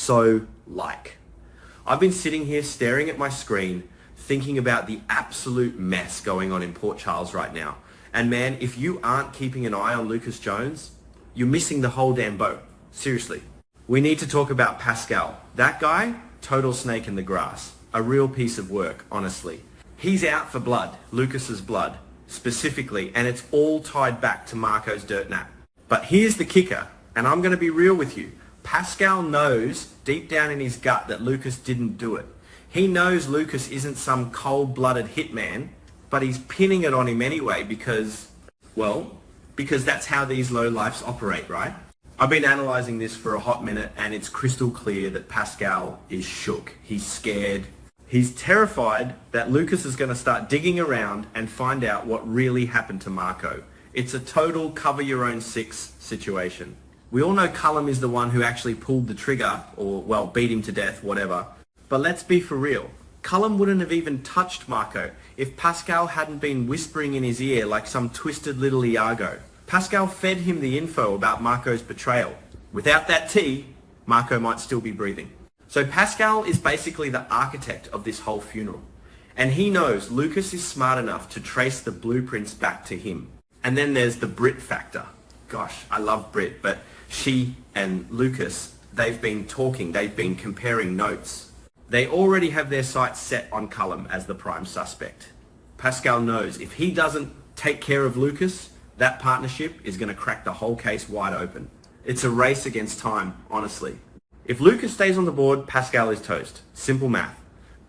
so like. I've been sitting here staring at my screen, thinking about the absolute mess going on in Port Charles right now. And man, if you aren't keeping an eye on Lucas Jones, you're missing the whole damn boat. Seriously. We need to talk about Pascal. That guy, total snake in the grass. A real piece of work, honestly. He's out for blood, Lucas's blood, specifically, and it's all tied back to Marco's dirt nap. But here's the kicker, and I'm going to be real with you. Pascal knows deep down in his gut that Lucas didn't do it. He knows Lucas isn't some cold-blooded hitman, but he's pinning it on him anyway because that's how these lowlifes operate, right? I've been analysing this for a hot minute and it's crystal clear that Pascal is shook. He's scared. He's terrified that Lucas is going to start digging around and find out what really happened to Marco. It's a total cover your own six situation. We all know Cullum is the one who actually pulled the trigger or, well, beat him to death, whatever. But let's be for real. Cullum wouldn't have even touched Marco if Pascal hadn't been whispering in his ear like some twisted little Iago. Pascal fed him the info about Marco's betrayal. Without that tea, Marco might still be breathing. So Pascal is basically the architect of this whole funeral. And he knows Lucas is smart enough to trace the blueprints back to him. And then there's the Brit factor. Gosh, I love Brit, but she and Lucas, they've been talking, they've been comparing notes. They already have their sights set on Cullum as the prime suspect. Pascal knows if he doesn't take care of Lucas, that partnership is going to crack the whole case wide open. It's a race against time, honestly. If Lucas stays on the board, Pascal is toast. Simple math.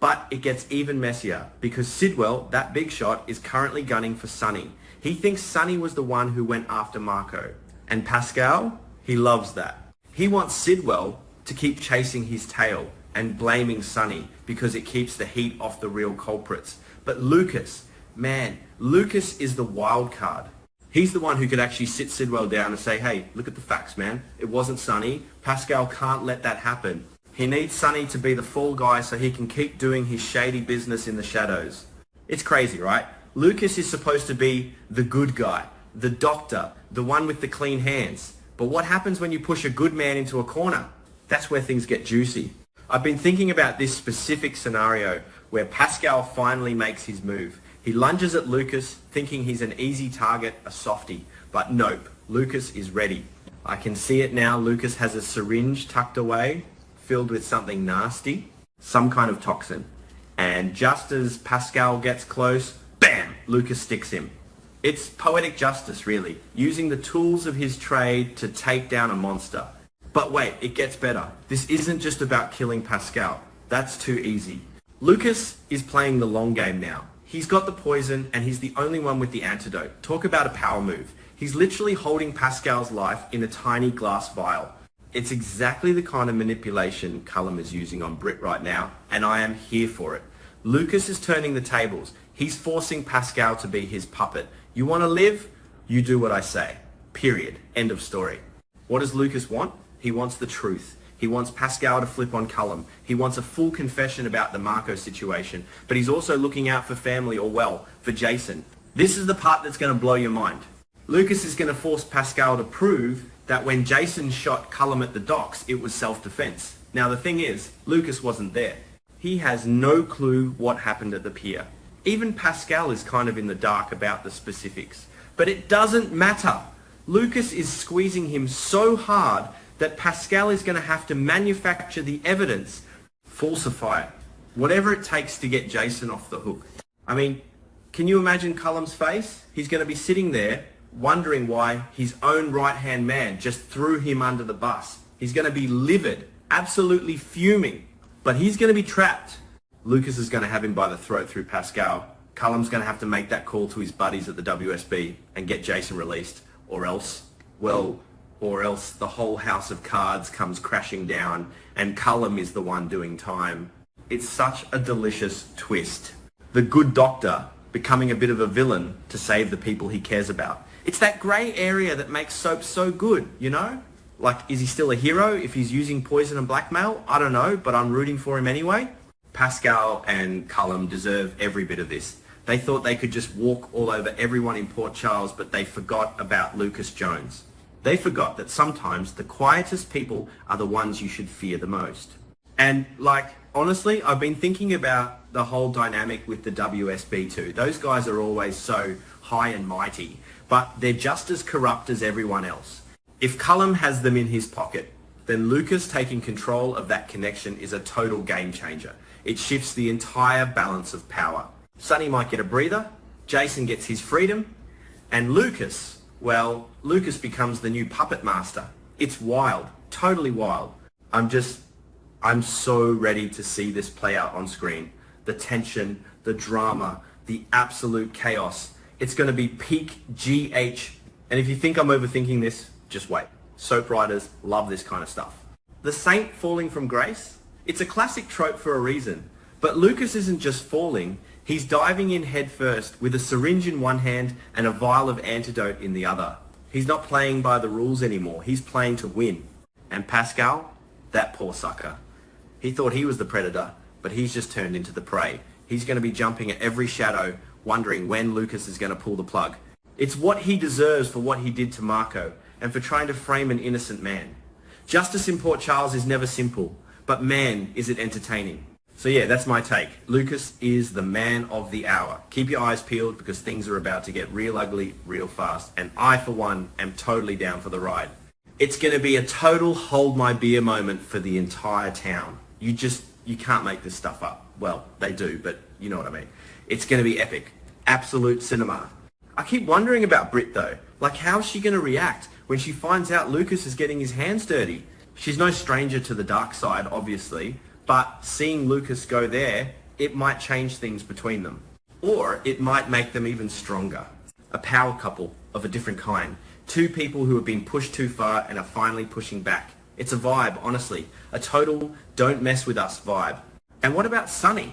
But it gets even messier because Sidwell, that big shot, is currently gunning for Sonny. He thinks Sonny was the one who went after Marco. And Pascal, he loves that. He wants Sidwell to keep chasing his tail and blaming Sonny because it keeps the heat off the real culprits. But Lucas, man, Lucas is the wild card. He's the one who could actually sit Sidwell down and say, hey, look at the facts, man. It wasn't Sonny. Pascal can't let that happen. He needs Sonny to be the fall guy so he can keep doing his shady business in the shadows. It's crazy, right? Lucas is supposed to be the good guy, the doctor, the one with the clean hands. But what happens when you push a good man into a corner? That's where things get juicy. I've been thinking about this specific scenario where Pascal finally makes his move. He lunges at Lucas, thinking he's an easy target, a softie. But nope, Lucas is ready. I can see it now. Lucas has a syringe tucked away, filled with something nasty, some kind of toxin. And just as Pascal gets close, bam, Lucas sticks him. It's poetic justice, really, using the tools of his trade to take down a monster. But wait, it gets better. This isn't just about killing Pascal. That's too easy. Lucas is playing the long game now. He's got the poison and he's the only one with the antidote. Talk about a power move. He's literally holding Pascal's life in a tiny glass vial. It's exactly the kind of manipulation Cullum is using on Brit right now, and I am here for it. Lucas is turning the tables. He's forcing Pascal to be his puppet. You want to live? You do what I say. Period. End of story. What does Lucas want? He wants the truth. He wants Pascal to flip on Cullum. He wants a full confession about the Marco situation. But he's also looking out for family, or well, for Jason. This is the part that's going to blow your mind. Lucas is going to force Pascal to prove that when Jason shot Cullum at the docks, it was self-defense. Now the thing is, Lucas wasn't there. He has no clue what happened at the pier. Even Pascal is kind of in the dark about the specifics. But it doesn't matter. Lucas is squeezing him so hard that Pascal is going to have to manufacture the evidence, falsify it, whatever it takes to get Jason off the hook. I mean, can you imagine Cullum's face? He's going to be sitting there wondering why his own right-hand man just threw him under the bus. He's going to be livid, absolutely fuming, but he's going to be trapped. Lucas is going to have him by the throat through Pascal. Cullum's going to have to make that call to his buddies at the WSB and get Jason released, or else the whole house of cards comes crashing down and Cullum is the one doing time. It's such a delicious twist. The good doctor becoming a bit of a villain to save the people he cares about. It's that grey area that makes soap so good, you know? Like, is he still a hero if he's using poison and blackmail? I don't know, but I'm rooting for him anyway. Pascal and Cullum deserve every bit of this. They thought they could just walk all over everyone in Port Charles, but they forgot about Lucas Jones. They forgot that sometimes the quietest people are the ones you should fear the most. And like, honestly, I've been thinking about the whole dynamic with the WSB too. Those guys are always so high and mighty, but they're just as corrupt as everyone else. If Cullum has them in his pocket, then Lucas taking control of that connection is a total game changer. It shifts the entire balance of power. Sonny might get a breather, Jason gets his freedom, and Lucas, well, Lucas becomes the new puppet master. It's wild, totally wild. I'm so ready to see this play out on screen. The tension, the drama, the absolute chaos. It's going to be peak GH. And if you think I'm overthinking this, just wait. Soap writers love this kind of stuff. The saint falling from grace? It's a classic trope for a reason. But Lucas isn't just falling, he's diving in head first with a syringe in one hand and a vial of antidote in the other. He's not playing by the rules anymore, he's playing to win. And Pascal? That poor sucker. He thought he was the predator, but he's just turned into the prey. He's going to be jumping at every shadow, wondering when Lucas is going to pull the plug. It's what he deserves for what he did to Marco, and for trying to frame an innocent man. Justice in Port Charles is never simple, but man, is it entertaining. So yeah, that's my take. Lucas is the man of the hour. Keep your eyes peeled because things are about to get real ugly real fast, and I, for one, am totally down for the ride. It's going to be a total hold my beer moment for the entire town. You can't make this stuff up. Well, they do, but you know what I mean. It's going to be epic. Absolute cinema. I keep wondering about Brit though. Like, how's she going to react when she finds out Lucas is getting his hands dirty? She's no stranger to the dark side, obviously, but seeing Lucas go there, it might change things between them. Or it might make them even stronger. A power couple of a different kind. Two people who have been pushed too far and are finally pushing back. It's a vibe, honestly. A total don't mess with us vibe. And what about Sonny?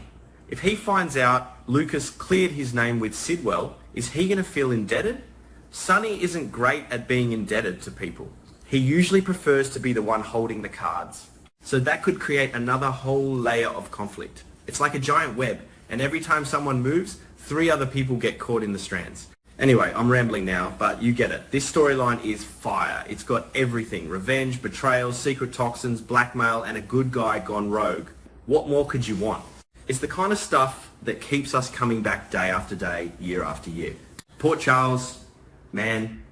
If he finds out Lucas cleared his name with Sidwell, is he going to feel indebted? Sonny isn't great at being indebted to people. He usually prefers to be the one holding the cards. So that could create another whole layer of conflict. It's like a giant web, and every time someone moves, 3 other people get caught in the strands. Anyway, I'm rambling now, but you get it. This storyline is fire. It's got everything. Revenge, betrayal, secret toxins, blackmail, and a good guy gone rogue. What more could you want? It's the kind of stuff that keeps us coming back day after day, year after year. Port Charles, man,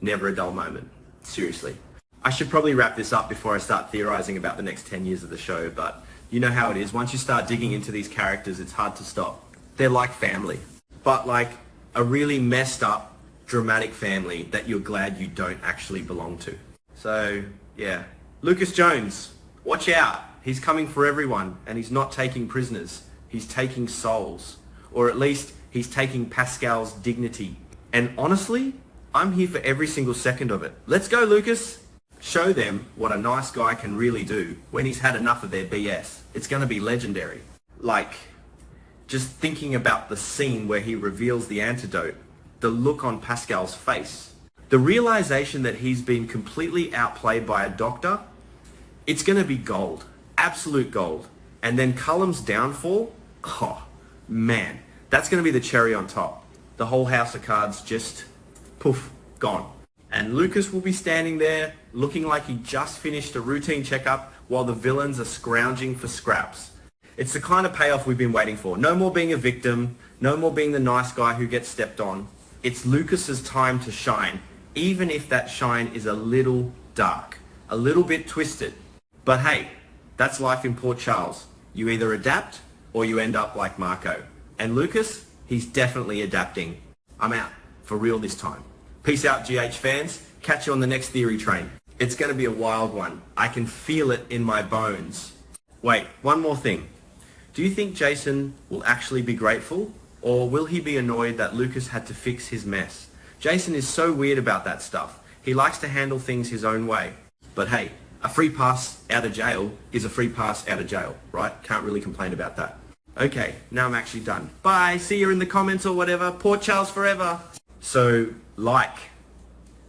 never a dull moment. Seriously. I should probably wrap this up before I start theorizing about the next 10 years of the show, but you know how it is. Once you start digging into these characters, it's hard to stop. They're like family, but like a really messed up, dramatic family that you're glad you don't actually belong to. So, yeah. Lucas Jones, watch out. He's coming for everyone, and he's not taking prisoners. He's taking souls. Or at least, he's taking Pascal's dignity. And honestly, I'm here for every single second of it. Let's go, Lucas. Show them what a nice guy can really do when he's had enough of their BS. It's going to be legendary. Like, just thinking about the scene where he reveals the antidote, the look on Pascal's face, the realization that he's been completely outplayed by a doctor, it's going to be gold. Absolute gold. And then Cullum's downfall, oh man, that's going to be the cherry on top. The whole house of cards just poof, gone. And Lucas will be standing there looking like he just finished a routine checkup while the villains are scrounging for scraps. It's the kind of payoff we've been waiting for. No more being a victim, no more being the nice guy who gets stepped on. It's Lucas's time to shine, even if that shine is a little dark, a little bit twisted. But hey, that's life in Port Charles. You either adapt or you end up like Marco. And Lucas, he's definitely adapting. I'm out, for real this time. Peace out, GH fans. Catch you on the next theory train. It's going to be a wild one. I can feel it in my bones. Wait, one more thing. Do you think Jason will actually be grateful? Or will he be annoyed that Lucas had to fix his mess? Jason is so weird about that stuff. He likes to handle things his own way. But hey, a free pass out of jail is a free pass out of jail, right? Can't really complain about that. Okay, now I'm actually done. Bye, see you in the comments or whatever. Port Charles forever. So, like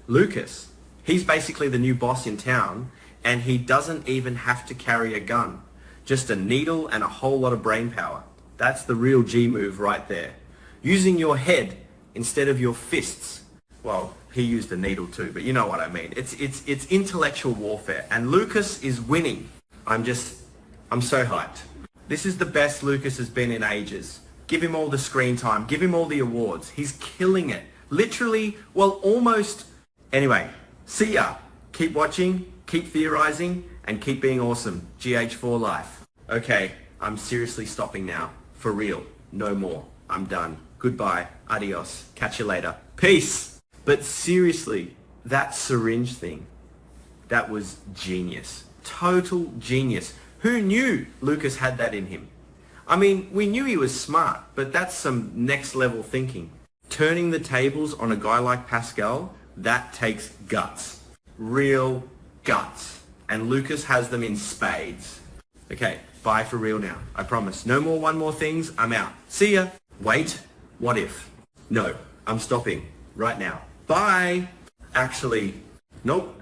Lucas, he's basically the new boss in town, and he doesn't even have to carry a gun. Just a needle and a whole lot of brain power. That's the real G move right there. Using your head instead of your fists. Well, he used a needle too, but you know what I mean. It's intellectual warfare, and Lucas is winning. I'm so hyped. This is the best Lucas has been in ages. Give him all the screen time. Give him all the awards. He's killing it. Literally, well, almost. Anyway, see ya. Keep watching, keep theorizing, and keep being awesome. GH4 life. Okay, I'm seriously stopping now. For real. No more. I'm done. Goodbye. Adios. Catch you later. Peace. But seriously, that syringe thing, that was genius. Total genius. Who knew Lucas had that in him? I mean, we knew he was smart, but that's some next level thinking. Turning the tables on a guy like Pascal, that takes guts. Real guts. And Lucas has them in spades. Okay, bye for real now. I promise. No more one more things. I'm out. See ya. Wait, what if? No, I'm stopping right now. Bye. Actually, nope.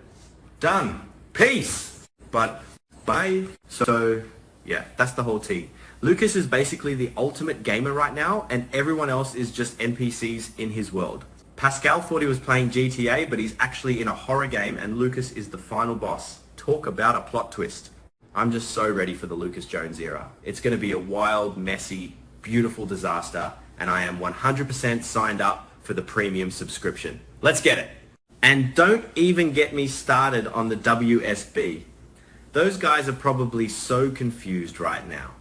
Done. Peace. But bye. So, yeah, that's the whole tea. Lucas is basically the ultimate gamer right now, and everyone else is just NPCs in his world. Pascal thought he was playing GTA, but he's actually in a horror game, and Lucas is the final boss. Talk about a plot twist. I'm just so ready for the Lucas Jones era. It's going to be a wild, messy, beautiful disaster, and I am 100% signed up for the premium subscription. Let's get it. And don't even get me started on the WSB. Those guys are probably so confused right now.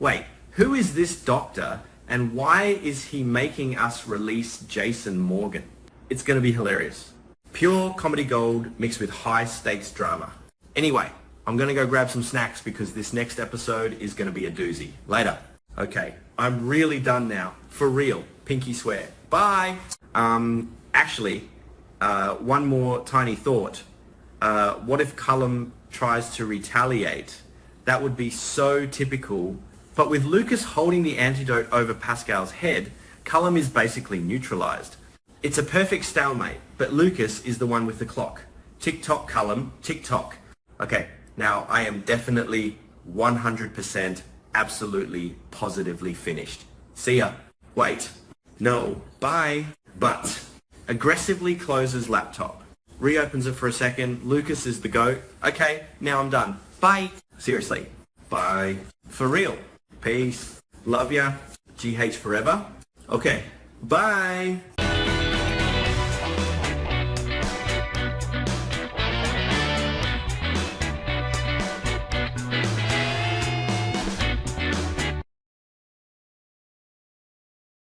Wait, who is this doctor, and why is he making us release Jason Morgan? It's going to be hilarious. Pure comedy gold mixed with high stakes drama. Anyway, I'm going to go grab some snacks because this next episode is going to be a doozy. Later. Okay, I'm really done now. For real. Pinky swear. Bye. Actually, one more tiny thought. What if Cullum tries to retaliate? That would be so typical. But with Lucas holding the antidote over Pascal's head, Cullum is basically neutralized. It's a perfect stalemate, but Lucas is the one with the clock. Tick-tock, Cullum, tick-tock. Okay, now I am definitely 100% absolutely positively finished. See ya. Wait. No. Bye. But aggressively closes laptop. Reopens it for a second. Lucas is the GOAT. Okay, now I'm done. Bye. Seriously. Bye. For real. Peace. Love ya. GH forever. Okay. Bye.